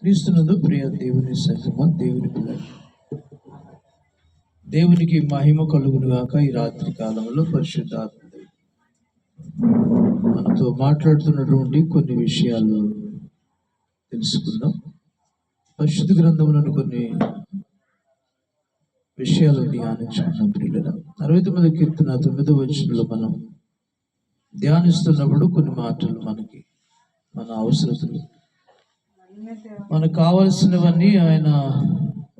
క్రీస్తునందు ప్రియ దేవుని సంగమ, దేవుని పిల్లలు, దేవునికి మహిమ కలుగును గాక. ఈ రాత్రి కాలంలో పరిశుద్ధాత్మ మనతో మాట్లాడుతున్నటువంటి కొన్ని విషయాలు తెలుసుకుందాం. పరిశుద్ధ గ్రంథంలోని కొన్ని విషయాలు ధ్యానించుకున్నాం. పిల్లల 69వ కీర్తన 9వ వచనంలో మనం ధ్యానిస్తున్నప్పుడు కొన్ని మాటలు మన అవసరతలు, మనకు కావలసినవన్నీ ఆయన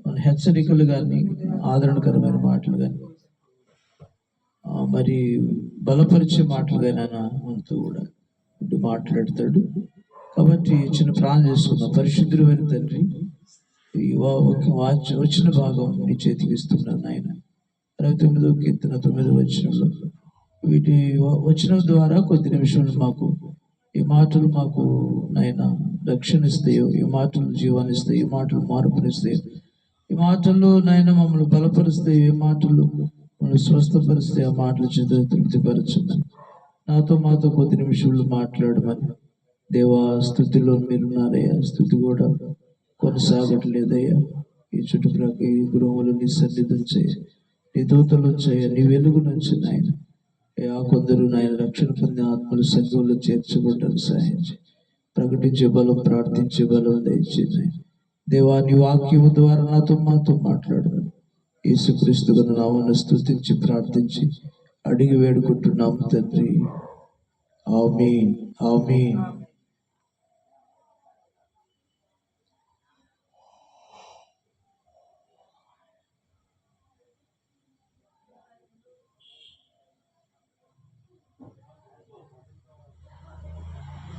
మన హెచ్చరికలు కానీ, ఆదరణకరమైన మాటలు కానీ, మరి బలపరిచే మాటలు కానీ ఆయన మనతో కూడా మాట్లాడతాడు. కాబట్టి చిన్న ప్రార్థన చేసుకుందాం. పరిశుద్ధుడైన తండ్రి, వచ్చిన భాగం నీ చేతికి ఇస్తున్నాను ఆయన. 69వ కీర్తన 9వ వచనంలో వీటి వచనం ద్వారా కొద్ది నిమిషాలు ఈ మాటలు మాకు నాయన రక్షణ ఇస్తాయో, ఈ మాటలు జీవాన్ని ఇస్తాయి, ఈ మాటలు మార్పునిస్తాయి, ఈ మాటల్లో నాయన మమ్మల్ని బలపరుస్తాయి, ఈ మాటలు మమ్మల్ని స్వస్థపరుస్తాయి. ఆ మాటలు చేత తృప్తిపరచమని, మాతో కొద్ది నిమిషాలు మాట్లాడమని. దేవా, స్థుతిలో మీరున్నారయ్యా, స్థుతి కూడా కొనసాగట్లేదయ్యా. ఈ చుట్టుప్రక్క ఈ గృహములు నీ సన్నిధం చేయ, నీ దూతలు చేయ, నీ వెలుగు నుంచి నాయన కొందరు నాయన రక్షణ పొందే ఆత్మలు సంఘంలో చేర్చబడ్డారు. సహాయం చేయి. ప్రకటించే బలం, ప్రార్థించే బలం దయచేసి దేవా, నీ వాక్యము ద్వారా మాతో మాట్లాడమని యేసుక్రీస్తు నామమున స్తుతించి ప్రార్థించి అడిగి వేడుకుంటున్నాము తండ్రి. ఆమేన్, ఆమేన్.